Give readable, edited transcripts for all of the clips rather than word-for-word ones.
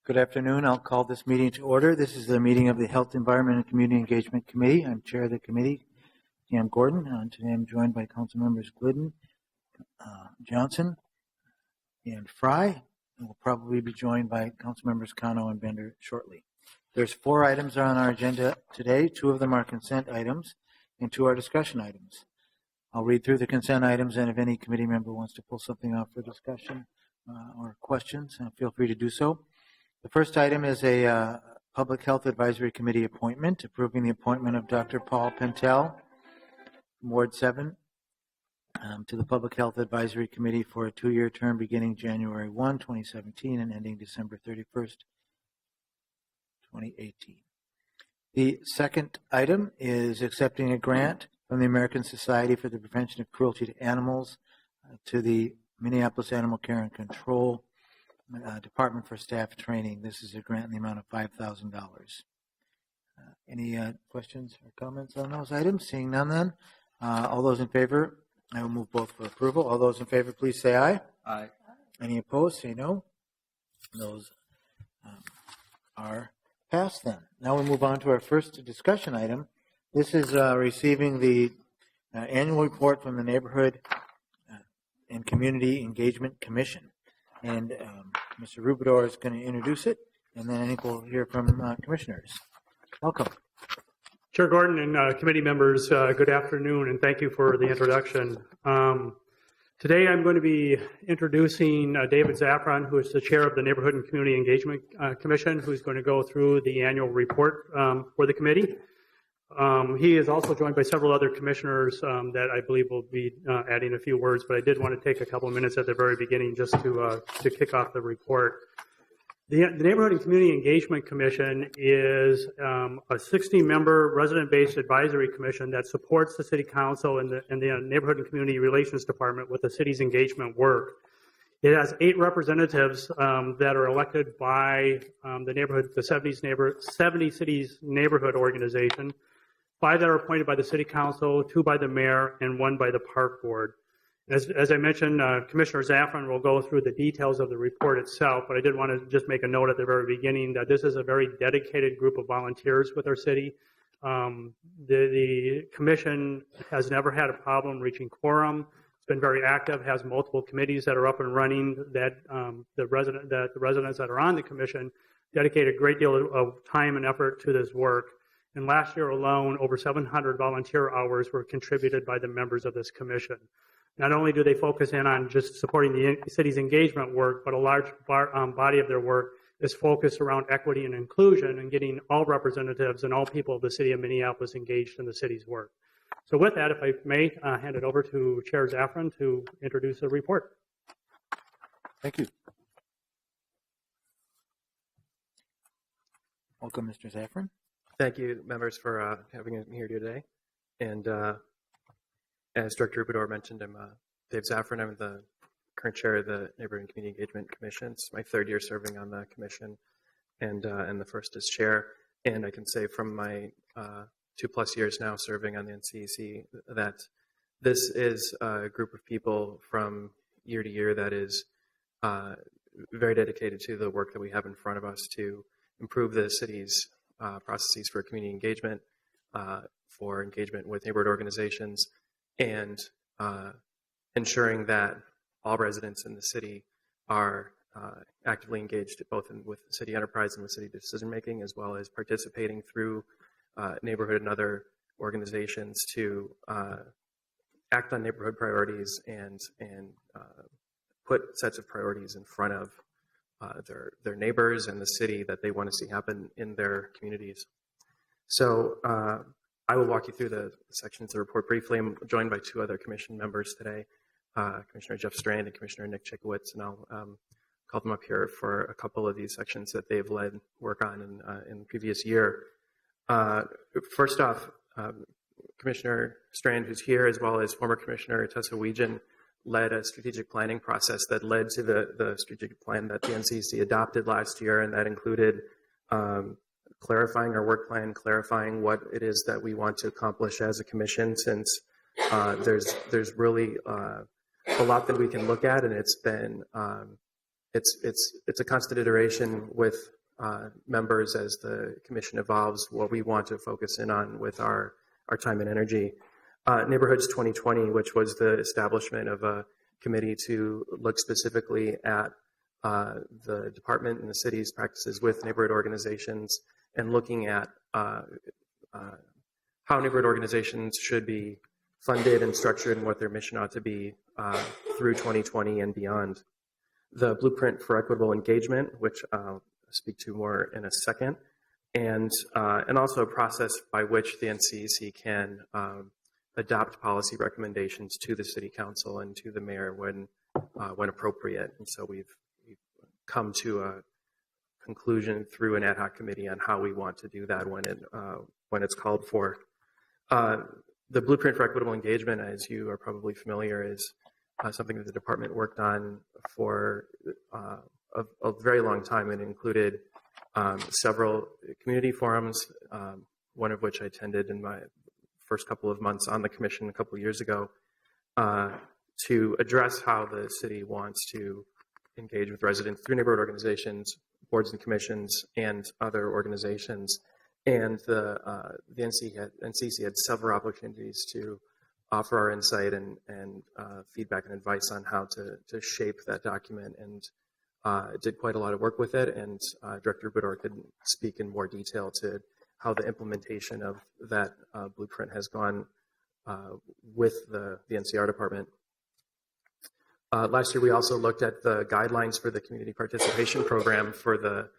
Good afternoon. I'll call this meeting to order. This is the meeting of the Health, Environment, and Community Engagement Committee. I'm chair of the committee, Dan Gordon. Today I'm joined by council members Glidden, Johnson, and Fry, and we'll probably be joined by council members Cano and Bender shortly. There's 4 items on our agenda today. 2 of them are consent items, and 2 are discussion items. I'll read through the consent items, and if any committee member wants to pull something off for discussion or questions, feel free to do so. The first item is a Public Health Advisory Committee appointment, approving the appointment of Dr. Paul Pentel, Ward 7, to the Public Health Advisory Committee for a 2-year term beginning January 1, 2017 and ending December 31st, 2018. The second item is accepting a grant from the American Society for the Prevention of Cruelty to Animals to the Minneapolis Animal Care and Control Department for Staff Training. This is a grant in the amount of $5,000. Any questions or comments on those items? Seeing none then. All those in favor, I will move both for approval. All those in favor, please say aye. Aye. Any opposed, say no. Those are passed then. Now we move on to our first discussion item. This is receiving the annual report from the Neighborhood and Community Engagement Commission. And Mr. Rubidor is going to introduce it, and then I think we'll hear from commissioners. Welcome. Chair Gordon and committee members, good afternoon, and thank you for the introduction. Today I'm going to be introducing David Zaffron, who is the chair of the Neighborhood and Community Engagement Commission, who's going to go through the annual report for the committee. He is also joined by several other commissioners that I believe will be adding a few words, but I did want to take a couple of minutes at the very beginning just to kick off the report. The Neighborhood and Community Engagement Commission is a 60-member resident-based advisory commission that supports the City Council and the Neighborhood and Community Relations Department with the city's engagement work. It has 8 representatives that are elected by the 70 Cities Neighborhood Organization, 5 that are appointed by the City Council, 2 by the Mayor, and 1 by the Park Board. As I mentioned, Commissioner Zaffron will go through the details of the report itself, but I did want to just make a note at the very beginning that this is a very dedicated group of volunteers with our city. The Commission has never had a problem reaching quorum. It's been very active, has multiple committees that are up and running, that the residents that are on the Commission dedicate a great deal of time and effort to this work. And last year alone, over 700 volunteer hours were contributed by the members of this commission. Not only do they focus in on just supporting the city's engagement work, but a large body of their work is focused around equity and inclusion and getting all representatives and all people of the city of Minneapolis engaged in the city's work. So with that, if I may, hand it over to Chair Zaffron to introduce the report. Thank you. Welcome, Mr. Zaffron. Thank you, members, for having me here today. And as Director Rubidor mentioned, I'm Dave Zaffron. I'm the current chair of the Neighborhood and Community Engagement Commission. It's my 3rd year serving on the commission, and the first as chair. And I can say from my 2+ years now serving on the NCEC that this is a group of people from year to year that is very dedicated to the work that we have in front of us to improve the city's processes for community engagement, for engagement with neighborhood organizations, and ensuring that all residents in the city are actively engaged both with city enterprise and with city decision making, as well as participating through neighborhood and other organizations to act on neighborhood priorities and put sets of priorities in front of their neighbors and the city that they want to see happen in their communities. So I will walk you through the sections of the report briefly. I'm joined by 2 other commission members today, Commissioner Jeff Strand and Commissioner Nick Chiclets, and I'll call them up here for a couple of these sections that they've led work on in the previous year. First off, Commissioner Strand, who's here, as well as former Commissioner Tessa Weegan, led a strategic planning process that led to the strategic plan that the NCC adopted last year, and that included clarifying our work plan, clarifying what it is that we want to accomplish as a commission, since there's really a lot that we can look at, and it's been it's a constant iteration with members as the commission evolves what we want to focus in on with our time and energy. Neighborhoods 2020, which was the establishment of a committee to look specifically at the department and the city's practices with neighborhood organizations and looking at how neighborhood organizations should be funded and structured and what their mission ought to be through 2020 and beyond. The Blueprint for Equitable Engagement, which I'll speak to more in a second, and also a process by which the NCEC can adopt policy recommendations to the City Council and to the Mayor when appropriate. And so we've come to a conclusion through an ad hoc committee on how we want to do that when it's called for. The Blueprint for Equitable Engagement, as you are probably familiar, is something that the department worked on for a very long time, and included several community forums, one of which I attended in my first couple of months on the commission a couple of years ago, to address how the city wants to engage with residents through neighborhood organizations, boards and commissions, and other organizations. And the NCC had several opportunities to offer our insight and feedback and advice on how to shape that document, and did quite a lot of work with it. And Director Rubidor could speak in more detail to how the implementation of that blueprint has gone with the NCR department. Last year, we also looked at the guidelines for the community participation program for the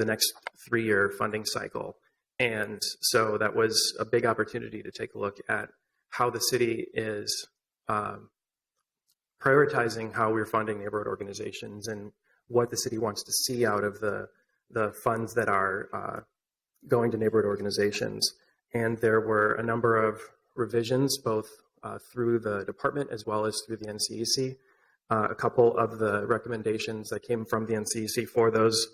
next 3-year funding cycle. And so that was a big opportunity to take a look at how the city is prioritizing how we're funding neighborhood organizations and what the city wants to see out of the funds that are going to neighborhood organizations. And there were a number of revisions, both through the department as well as through the NCEC. A couple of the recommendations that came from the NCEC for those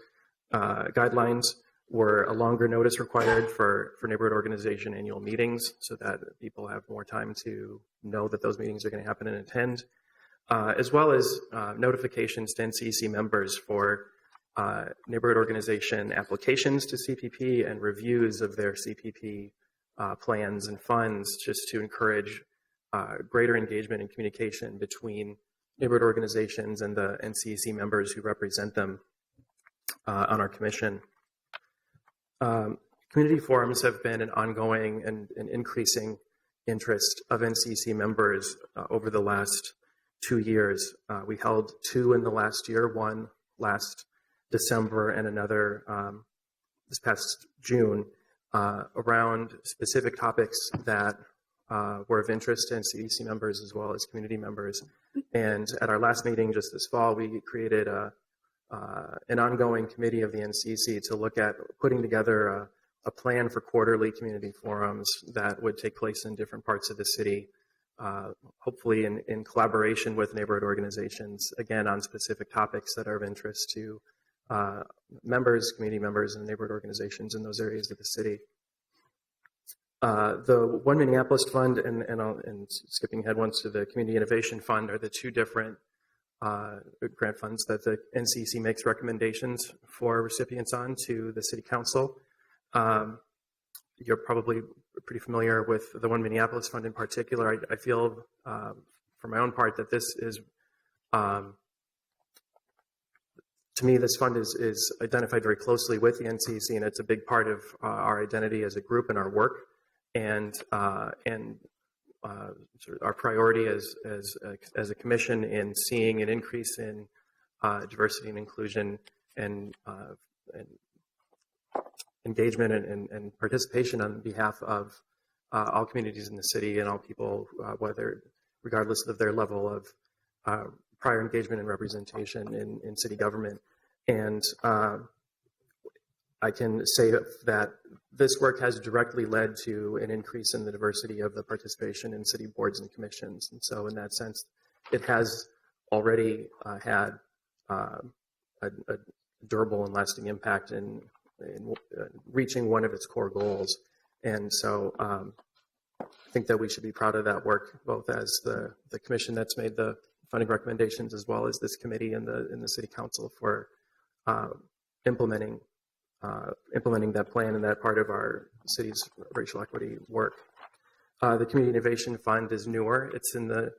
guidelines were a longer notice required for neighborhood organization annual meetings, so that people have more time to know that those meetings are going to happen and attend, as well as notifications to NCEC members for neighborhood organization applications to CPP and reviews of their CPP plans and funds, just to encourage greater engagement and communication between neighborhood organizations and the NCEC members who represent them on our commission. Community forums have been an ongoing and increasing interest of NCEC members over the last 2 years. We held 2 in the last year, one last December and another this past June, around specific topics that were of interest to NCEC members as well as community members. And at our last meeting just this fall, we created an ongoing committee of the NCEC to look at putting together a plan for quarterly community forums that would take place in different parts of the city, hopefully in collaboration with neighborhood organizations, again, on specific topics that are of interest to members, community members, and neighborhood organizations in those areas of the city. The One Minneapolis Fund and skipping ahead once to the Community Innovation Fund are the 2 different grant funds that the NCEC makes recommendations for recipients on to the City Council. You're probably pretty familiar with the One Minneapolis Fund in particular. I feel, for my own part, that this is, to me, this fund is identified very closely with the NCEC, and it's a big part of our identity as a group and our work, and sort of our priority as a commission in seeing an increase in diversity and inclusion and engagement and participation on behalf of all communities in the city and all people, regardless of their level of prior engagement and representation in city government. And I can say that this work has directly led to an increase in the diversity of the participation in city boards and commissions. And so in that sense, it has already had a durable and lasting impact in reaching one of its core goals. And so I think that we should be proud of that work, both as the commission that's made the funding recommendations, as well as this committee and the city council for implementing that plan and that part of our city's racial equity work. The Community Innovation Fund is newer. It's in the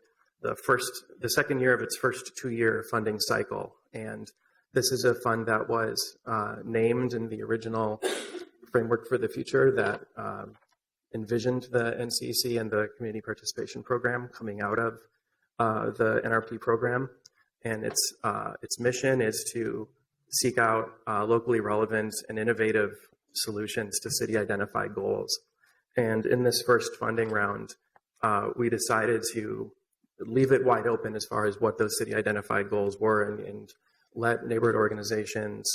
second year of its first 2-year funding cycle, and this is a fund that was named in the original framework for the future that envisioned the NCEC and the community participation program coming out of the NRP program. And its mission is to seek out locally relevant and innovative solutions to city identified goals. And in this first funding round, we decided to leave it wide open as far as what those city identified goals were, and let neighborhood organizations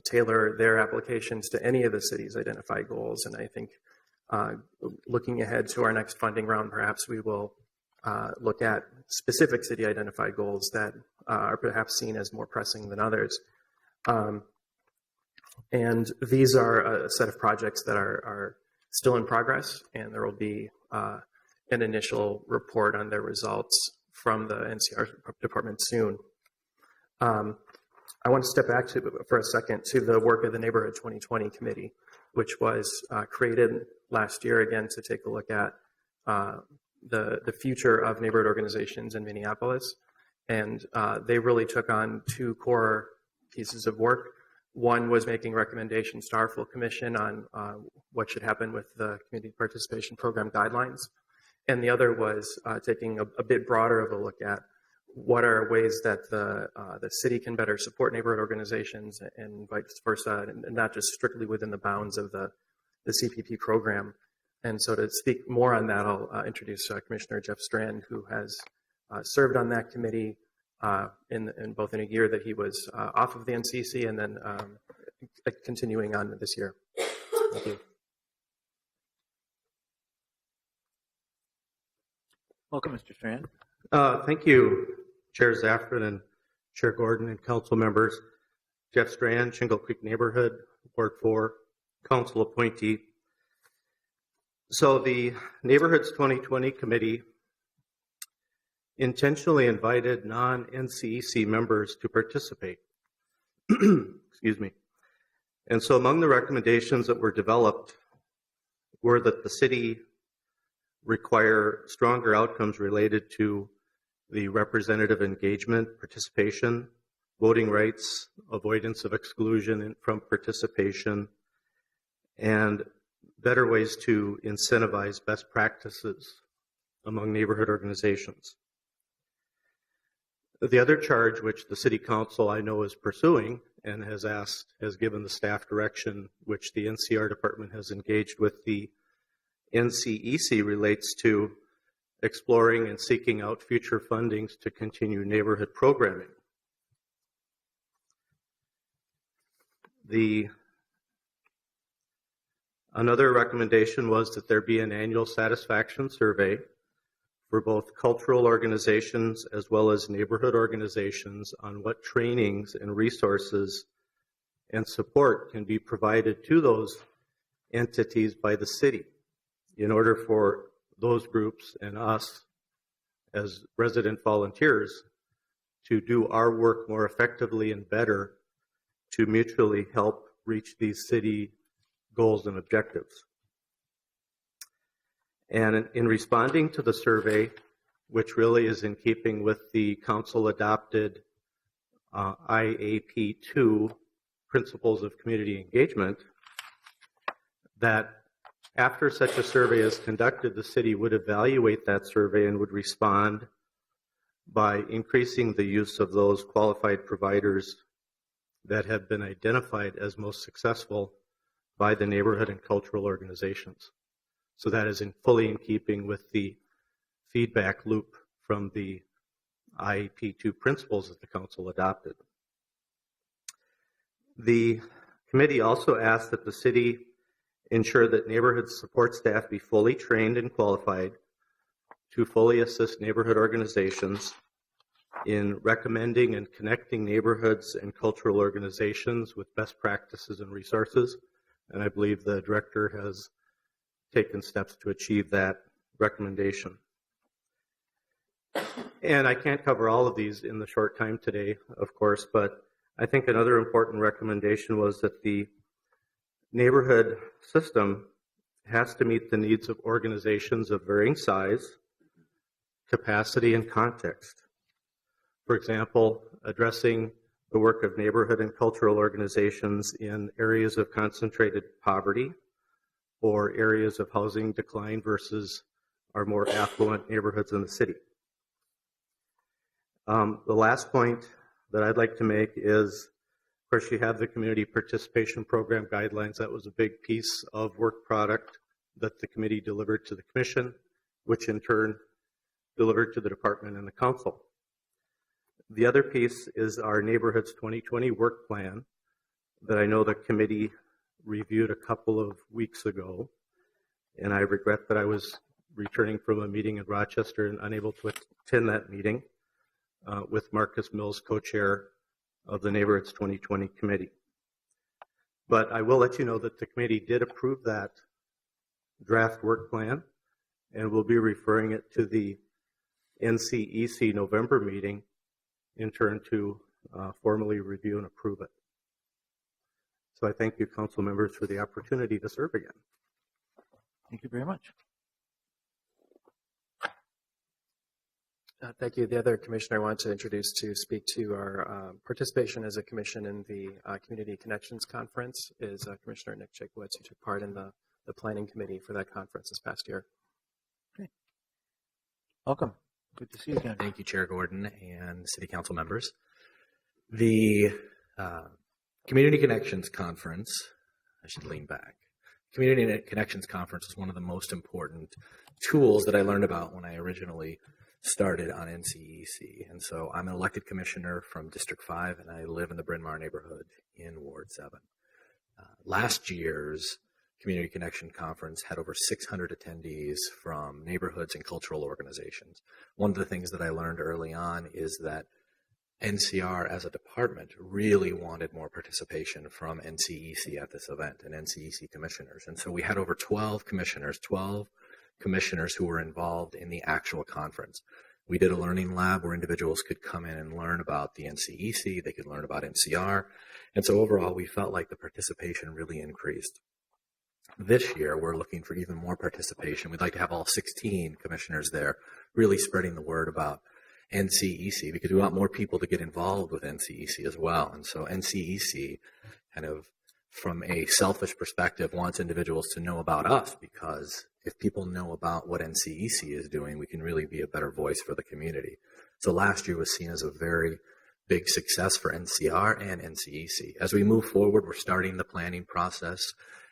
tailor their applications to any of the city's identified goals. And I think looking ahead to our next funding round, perhaps we will look at specific city identified goals that are perhaps seen as more pressing than others. And these are a set of projects that are still in progress, and there will be an initial report on their results from the NCR department soon. I want to step back for a second to the work of the Neighborhood 2020 Committee, which was created last year again to take a look at the future of neighborhood organizations in Minneapolis. And they really took on 2 core pieces of work. One was making recommendations to our full commission on what should happen with the community participation program guidelines. And the other was taking a bit broader of a look at what are ways that the city can better support neighborhood organizations and vice versa, and not just strictly within the bounds of the CPP program. And so to speak more on that, I'll introduce Commissioner Jeff Strand, who has served on that committee in both in a year that he was off of the NCC and then continuing on this year. Thank you. Welcome, Mr. Strand. Thank you, Chair Zafran and Chair Gordon and council members. Jeff Strand, Shingle Creek Neighborhood, Ward 4, council appointee. So the Neighborhoods 2020 Committee intentionally invited non-NCEC members to participate. Excuse me. And so among the recommendations that were developed were that the city require stronger outcomes related to the representative engagement, participation, voting rights, avoidance of exclusion from participation, and better ways to incentivize best practices among neighborhood organizations. The other charge, which the City Council I know is pursuing and has given the staff direction, which the NCR department has engaged with the NCEC, relates to exploring and seeking out future fundings to continue neighborhood programming. Another recommendation was that there be an annual satisfaction survey for both cultural organizations as well as neighborhood organizations on what trainings and resources and support can be provided to those entities by the city in order for those groups and us as resident volunteers to do our work more effectively and better to mutually help reach these city goals and objectives. And in responding to the survey, which really is in keeping with the council adopted IAP2 principles of community engagement, that after such a survey is conducted, the city would evaluate that survey and would respond by increasing the use of those qualified providers that have been identified as most successful by the neighborhood and cultural organizations. So that is fully in keeping with the feedback loop from the IAP2 principles that the council adopted. The committee also asked that the city ensure that neighborhood support staff be fully trained and qualified to fully assist neighborhood organizations in recommending and connecting neighborhoods and cultural organizations with best practices and resources. And I believe the director has taken steps to achieve that recommendation. And I can't cover all of these in the short time today, of course, but I think another important recommendation was that the neighborhood system has to meet the needs of organizations of varying size, capacity, and context. For example, addressing the work of neighborhood and cultural organizations in areas of concentrated poverty or areas of housing decline versus our more affluent neighborhoods in the city. The last point that I'd like to make is, of course, you have the community participation program guidelines. That was a big piece of work product that the committee delivered to the commission, which in turn delivered to the department and the council. The other piece is our Neighborhoods 2020 work plan that I know the committee reviewed a couple of weeks ago. And I regret that I was returning from a meeting in Rochester and unable to attend that meeting with Marcus Mills, co-chair of the Neighborhoods 2020 committee. But I will let you know that the committee did approve that draft work plan, and we'll be referring it to the NCEC November meeting in turn to formally review and approve it. So I thank you, council members, for the opportunity to serve again. Thank you very much. Thank you. The other commissioner I want to introduce to speak to our participation as a commission in the Community Connections Conference is Commissioner Nick Chiclets, who took part in the planning committee for that conference this past year. Okay. Welcome. Good to see you again. Thank you, Chair Gordon and City Council members. The Community Connections Conference, I should lean back. Community Connections Conference is one of the most important tools that I learned about when I originally started on NCEC. And so I'm an elected commissioner from District 5, and I live in the Bryn Mawr neighborhood in Ward 7. Last year's Community Connection Conference had over 600 attendees from neighborhoods and cultural organizations. One of the things that I learned early on is that NCR as a department really wanted more participation from NCEC at this event and NCEC commissioners. And so we had over 12 commissioners who were involved in the actual conference. We did a learning lab where individuals could come in and learn about the NCEC, they could learn about NCR. And so overall, we felt like the participation really increased. This year, we're looking for even more participation. We'd like to have all 16 commissioners there really spreading the word about NCEC because we want more people to get involved with NCEC as well. And so NCEC kind of from a selfish perspective wants individuals to know about us because if people know about what NCEC is doing, we can really be a better voice for the community. So last year was seen as a very big success for NCR and NCEC. As we move forward, we're starting the planning process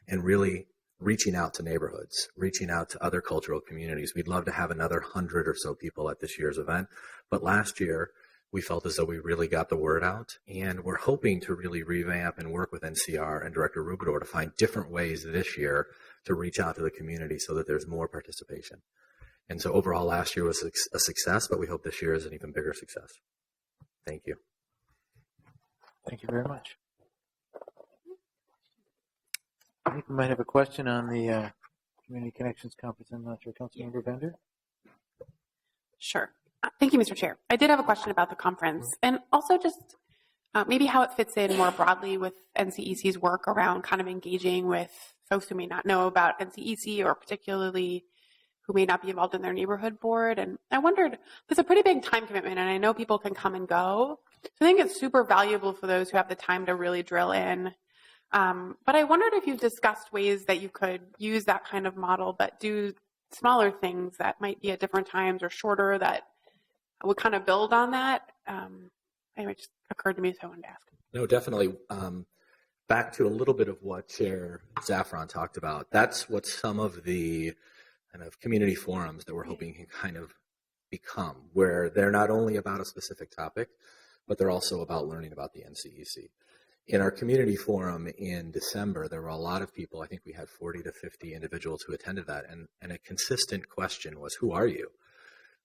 and really reaching out to neighborhoods, reaching out to other cultural communities. We'd love to have another 100 or so people at this year's event. But last year, we felt as though we really got the word out, and we're hoping to really revamp and work with NCR and Director Rubador to find different ways this year to reach out to the community so that there's more participation. And so overall, last year was a success, but we hope this year is an even bigger success. Thank you. Thank you very much. I think we might have a question on the Community Connections Conference. I'm not sure. Councilmember Bender? Sure. Thank you, Mr. Chair. I did have a question about the conference and also just maybe how it fits in more broadly with NCEC's work around kind of engaging with folks who may not know about NCEC or particularly who may not be involved in their neighborhood board. And I wondered, there's a pretty big time commitment and I know people can come and go. So I think it's super valuable for those who have the time to really drill in. But I wondered if you've discussed ways that you could use that kind of model, but do smaller things that might be at different times or shorter that would kind of build on that. Anyway, it just occurred to me, so I wanted to ask. No, definitely. Back to a little bit of what Chair Zaffron talked about. That's what some of the kind of community forums that we're hoping can kind of become, where they're not only about a specific topic, but they're also about learning about the NCEC. In our community forum in December, there were a lot of people. I think we had 40 to 50 individuals who attended that. And a consistent question was, who are you?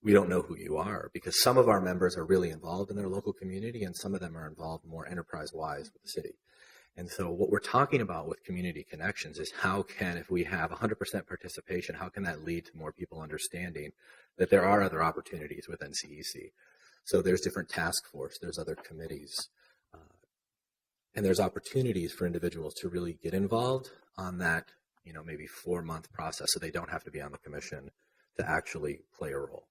We don't know who you are because some of our members are really involved in their local community and some of them are involved more enterprise-wise with the city. And so what we're talking about with community connections is how can, if we have 100% participation, how can that lead to more people understanding that there are other opportunities with NCEC. So there's different task force, there's other committees, and there's opportunities for individuals to really get involved on that, maybe 4-month process, so they don't have to be on the commission to actually play a role.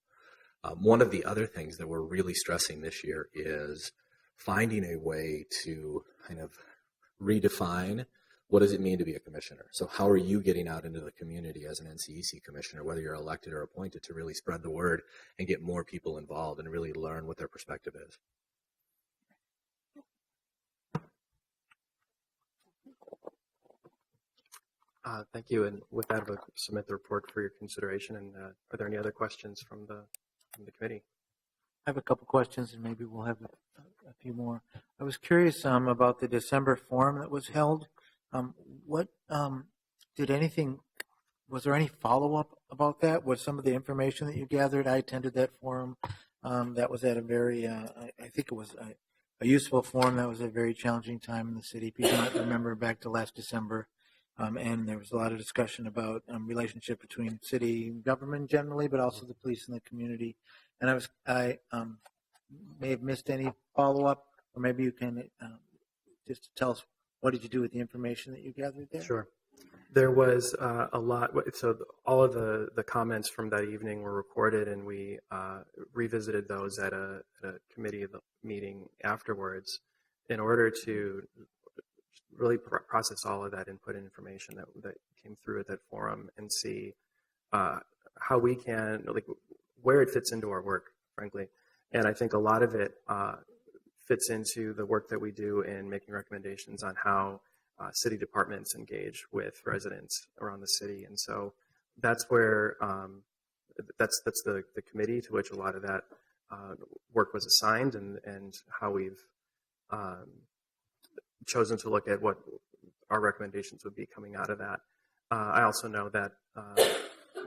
One of the other things that we're really stressing this year is finding a way to kind of redefine what does it mean to be a commissioner. So how are you getting out into the community as an NCEC commissioner, whether you're elected or appointed, to really spread the word and get more people involved and really learn what their perspective is? Thank you. And with that, I'll submit the report for your consideration. And are there any other questions from the committee? I have a couple questions, and maybe we'll have a few more. I was curious about the December forum that was held. Was there any follow-up about that? Was some of the information that you gathered? I attended that forum. That was at a very, I think it was a useful forum. That was a very challenging time in the city. People might remember back to last December. And there was a lot of discussion about relationship between city government generally, but also the police and the community. And I may have missed any follow-up, or maybe you can just tell us, what did you do with the information that you gathered there? Sure. There was a lot. So all of the comments from that evening were recorded, and we revisited those at a committee meeting afterwards in order to really process all of that input and information that came through at that forum and see how we can, where it fits into our work, frankly. And I think a lot of it fits into the work that we do in making recommendations on how city departments engage with residents around the city. And so that's where, that's the committee to which a lot of that work was assigned, and how we've chosen to look at what our recommendations would be coming out of that. I also know that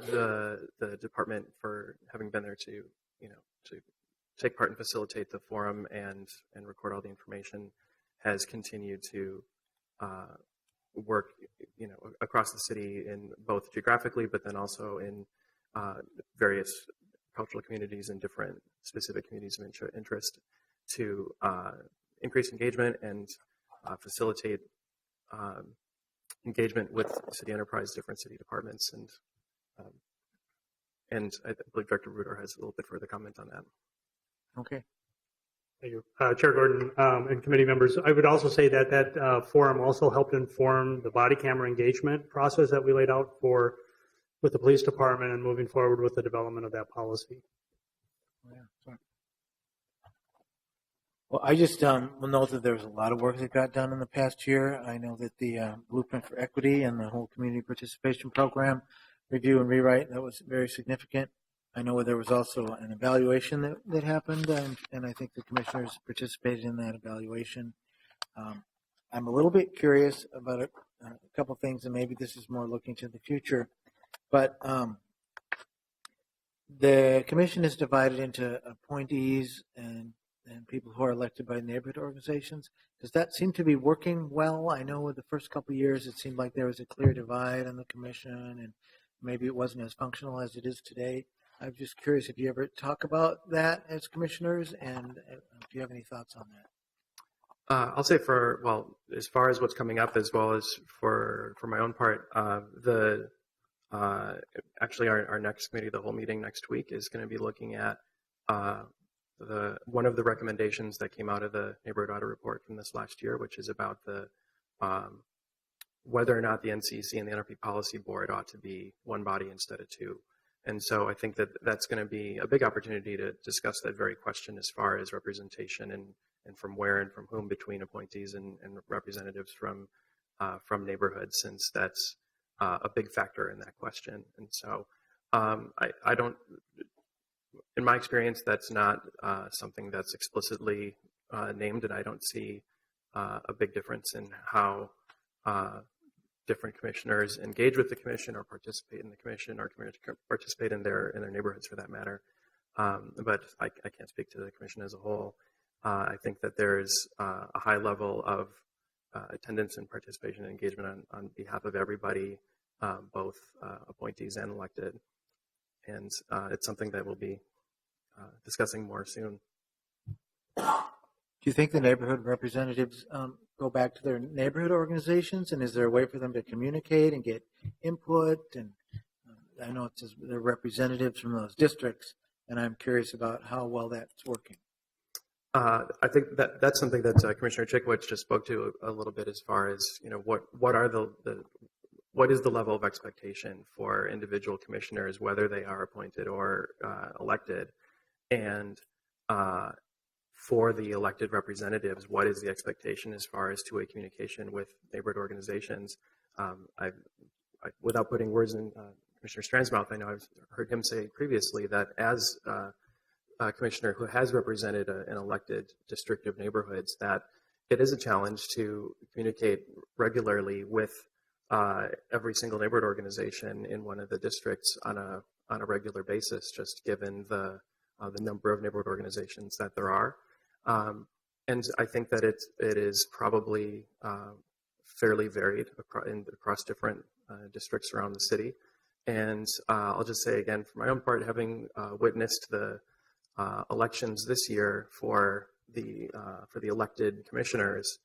the department, for having been there to take part and facilitate the forum and record all the information, has continued to work across the city, in both geographically, but then also in various cultural communities and different specific communities of interest, to increase engagement and facilitate engagement with city enterprise, different city departments, and I believe Director Rudor has a little bit further comment on that. Okay. Thank you. Chair Gordon and committee members, I would also say that forum also helped inform the body camera engagement process that we laid out with the police department, and moving forward with the development of that policy. Yeah, sorry. Well, I just will note that there was a lot of work that got done in the past year. I know that the Blueprint for Equity and the whole community participation program review and rewrite, that was very significant. I know there was also an evaluation that happened, and I think the commissioners participated in that evaluation. I'm a little bit curious about a couple things, and maybe this is more looking to the future, but the commission is divided into appointees and people who are elected by neighborhood organizations. Does that seem to be working well? I know with the first couple of years, it seemed like there was a clear divide on the commission, and maybe it wasn't as functional as it is today. I'm just curious if you ever talk about that as commissioners, and do you have any thoughts on that? I'll say as far as what's coming up, as well as for my own part, actually our next committee, the whole meeting next week, is going to be looking at one of the recommendations that came out of the neighborhood audit report from this last year, which is about the whether or not the NCEC and the NRP Policy Board ought to be one body instead of two. And so I think that that's going to be a big opportunity to discuss that very question, as far as representation and from where and from whom between appointees and representatives from neighborhoods, since that's a big factor in that question. And so I don't, in my experience, that's not something that's explicitly named, and I don't see a big difference in how different commissioners engage with the commission or participate in the commission, or participate in their neighborhoods, for that matter. But I can't speak to the commission as a whole. I think that there's a high level of attendance and participation and engagement on behalf of everybody, both appointees and elected. and it's something that we'll be discussing more soon. Do you think the neighborhood representatives go back to their neighborhood organizations, and is there a way for them to communicate and get input? And I know it says they're representatives from those districts, and I'm curious about how well that's working. I think that's something that Commissioner Chiclets just spoke to a little bit, as far as what is the level of expectation for individual commissioners, whether they are appointed or elected, and for the elected representatives, what is the expectation as far as two-way communication with neighborhood organizations? Without putting words in Commissioner Strand's mouth, I know I've heard him say previously that as a commissioner who has represented an elected district of neighborhoods, that it is a challenge to communicate regularly with every single neighborhood organization in one of the districts on a regular basis, just given the number of neighborhood organizations that there are. And I think that it is probably fairly varied across different districts around the city. And I'll just say again, for my own part, having witnessed the elections this year for the elected commissioners,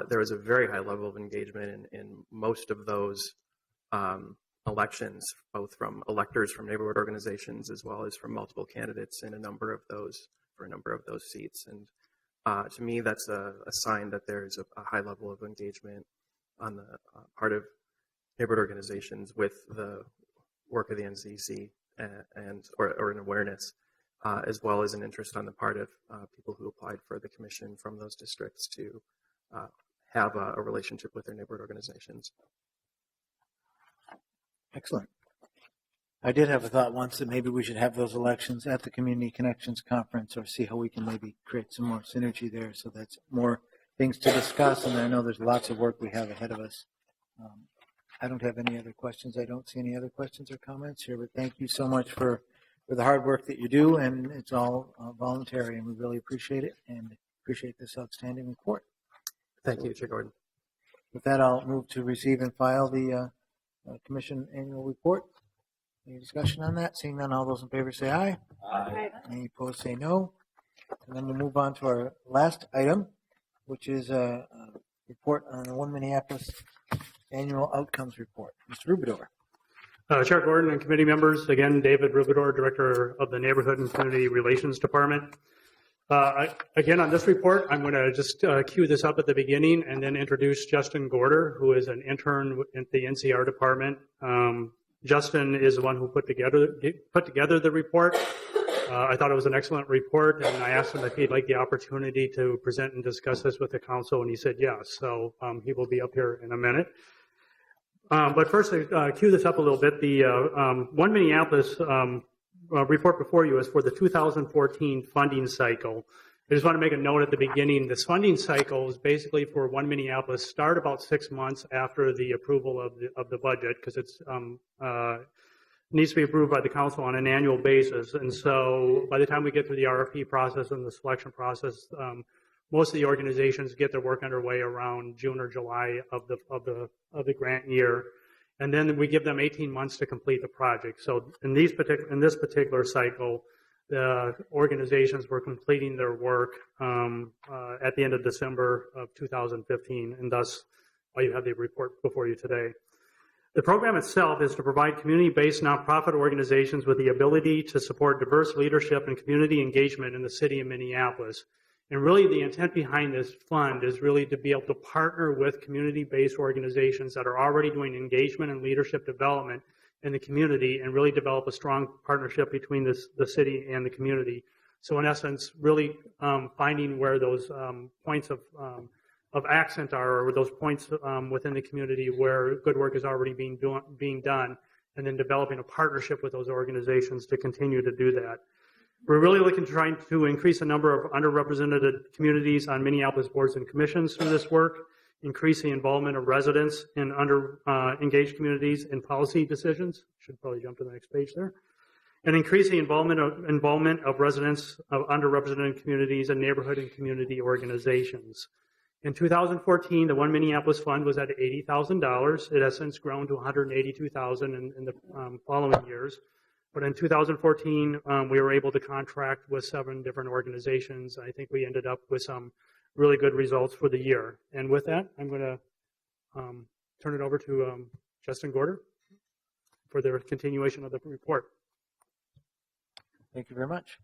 there was a very high level of engagement in most of those elections, both from electors from neighborhood organizations as well as from multiple candidates in a number of those seats. And to me, that's a sign that there's a high level of engagement on the part of neighborhood organizations with the work of the NCC or an awareness, as well as an interest on the part of people who applied for the commission from those districts to have a relationship with their neighborhood organizations. Excellent. I did have a thought once that maybe we should have those elections at the Community Connections Conference, or see how we can maybe create some more synergy there, so that's more things to discuss. And I know there's lots of work we have ahead of us. I don't have any other questions. I don't see any other questions or comments here, but thank you so much for the hard work that you do, and it's all voluntary, and we really appreciate it and appreciate this outstanding report. Thank you, Chair Gordon. With that, I'll move to receive and file the Commission annual report. Any discussion on that? Seeing none, all those in favor say aye. Aye. Any opposed say no. And then we'll move on to our last item, which is a report on the One Minneapolis Annual Outcomes Report. Mr. Rubidor. Chair Gordon and committee members, again, David Rubidor, Director of the Neighborhood and Community Relations Department. Again, on this report, I'm going to just cue this up at the beginning and then introduce Justin Gorder, who is an intern at the NCR department. Justin is the one who put together the report. I thought it was an excellent report, and I asked him if he'd like the opportunity to present and discuss this with the council, and he said yes. So he will be up here in a minute. But first, to cue this up a little bit, the One Minneapolis report before you is for the 2014 funding cycle. I just want to make a note at the beginning. This funding cycle is basically for One Minneapolis start about 6 months after the approval of the budget, because it's needs to be approved by the council on an annual basis. And so by the time we get through the RFP process and the selection process, most of the organizations get their work underway around June or July of the grant year. And then we give them 18 months to complete the project. So in this particular cycle, the organizations were completing their work at the end of December of 2015, and thus why you have the report before you today. The program itself is to provide community-based nonprofit organizations with the ability to support diverse leadership and community engagement in the city of Minneapolis. And really the intent behind this fund is really to be able to partner with community-based organizations that are already doing engagement and leadership development in the community, and really develop a strong partnership between the city and the community. So in essence, really finding where those points of accent are, or those points within the community where good work is already being done, and then developing a partnership with those organizations to continue to do that. We're really looking to try to increase the number of underrepresented communities on Minneapolis boards and commissions through this work, increase the involvement of residents in engaged communities in policy decisions. Should probably jump to the next page there. And increase the involvement of residents of underrepresented communities and neighborhood and community organizations. In 2014, the One Minneapolis Fund was at $80,000. It has since grown to $182,000 in the following years. But in 2014, we were able to contract with 7 different organizations. I think we ended up with some really good results for the year. And with that, I'm going to turn it over to Justin Gorder for the continuation of the report. Thank you very much.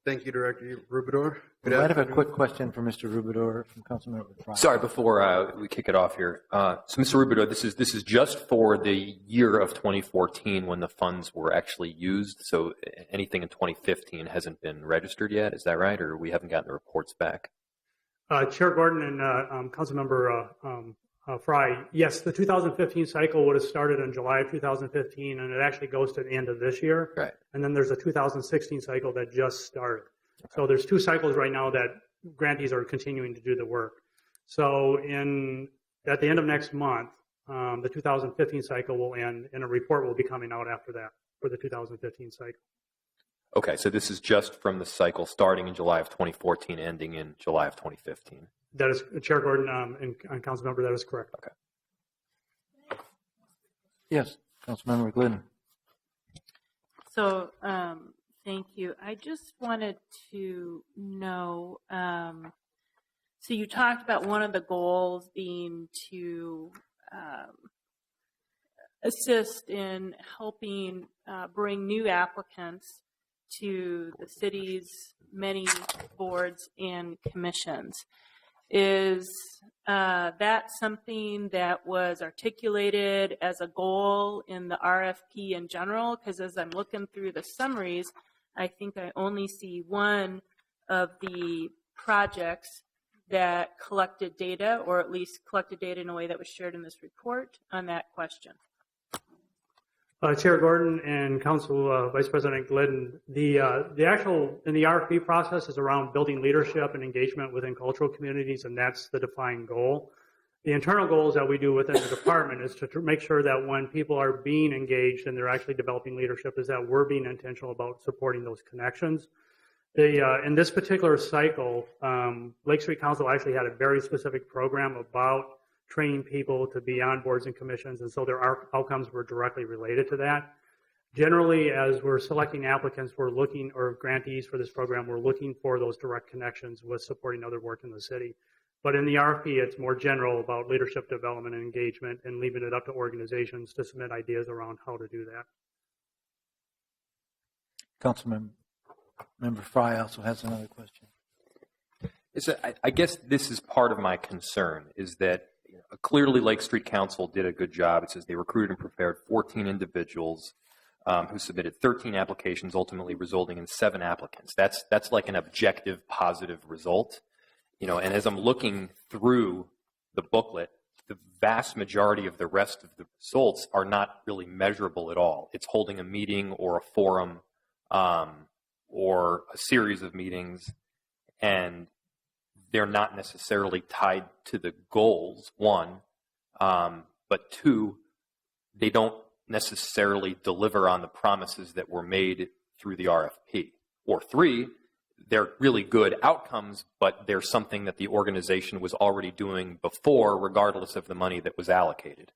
Thank you, Director Rubidor. We might have a quick question for Mr. Rubidor from Councilmember Fry. Sorry, before we kick it off here. So, Mr. Rubidor, this is just for the year of 2014 when the funds were actually used. So anything in 2015 hasn't been registered yet. Is that right, or we haven't gotten the reports back? Chair Gordon and Councilmember Fry, yes, the 2015 cycle would have started in July of 2015, and it actually goes to the end of this year. Right. And then there's a 2016 cycle that just started. Okay. So there's 2 cycles right now that grantees are continuing to do the work. So at the end of next month, the 2015 cycle will end, and a report will be coming out after that for the 2015 cycle. Okay, so this is just from the cycle starting in July of 2014, ending in July of 2015. That is, Chair Gordon and Councilmember, that is correct. Okay. Yes, Councilmember Glidden. So, thank you. I just wanted to know, so you talked about one of the goals being to assist in helping bring new applicants to the city's many boards and commissions. Is that something that was articulated as a goal in the RFP in general? Because as I'm looking through the summaries, I think I only see one of the projects that collected data, or at least collected data in a way that was shared in this report on that question. Chair Gordon and Council Vice President Glidden, the actual in the RFP process is around building leadership and engagement within cultural communities, and that's the defined goal. The internal goals that we do within the department is to make sure that when people are being engaged and they're actually developing leadership, is that we're being intentional about supporting those connections. In this particular cycle, Lake Street Council actually had a very specific program about training people to be on boards and commissions, and so their outcomes were directly related to that. Generally, as we're selecting applicants, we're looking, or grantees for this program, we're looking for those direct connections with supporting other work in the city. But in the RFP, it's more general about leadership development and engagement, and leaving it up to organizations to submit ideas around how to do that. Councilmember Fry also has another question. I guess this is part of my concern, is that clearly Lake Street Council did a good job. It says they recruited and prepared 14 individuals who submitted 13 applications, ultimately resulting in 7 applicants. That's like an objective positive result. And as I'm looking through the booklet, the vast majority of the rest of the results are not really measurable at all. It's holding a meeting or a forum or a series of meetings, and they're not necessarily tied to the goals, 1, but 2, they don't necessarily deliver on the promises that were made through the RFP. Or 3, they're really good outcomes, but they're something that the organization was already doing before, regardless of the money that was allocated.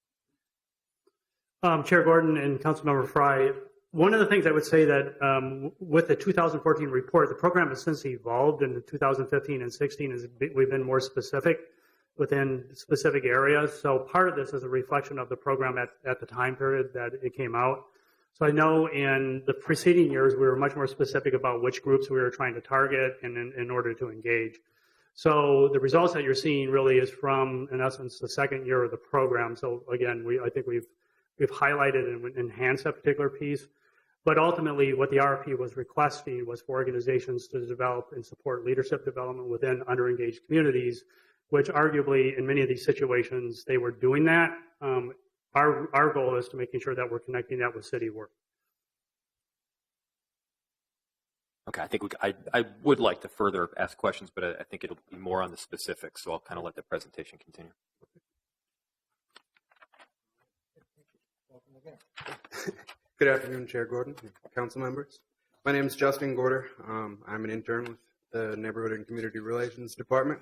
Chair Gordon and Councilmember Fry, one of the things I would say that with the 2014 report, the program has since evolved in 2015 and 16. We've been more specific within specific areas. So part of this is a reflection of the program at the time period that it came out. So I know in the preceding years, we were much more specific about which groups we were trying to target and in order to engage. So the results that you're seeing really is from, in essence, the second year of the program. So again, I think we've highlighted and enhanced that particular piece. But ultimately, what the RFP was requesting was for organizations to develop and support leadership development within underengaged communities, which arguably in many of these situations, they were doing that. Our goal is to making sure that we're connecting that with city work. Okay, I think I would like to further ask questions, but I think it'll be more on the specifics, so I'll kind of let the presentation continue. Good afternoon, Chair Gordon, council members. My name is Justin Gorder. I'm an intern with the Neighborhood and Community Relations Department.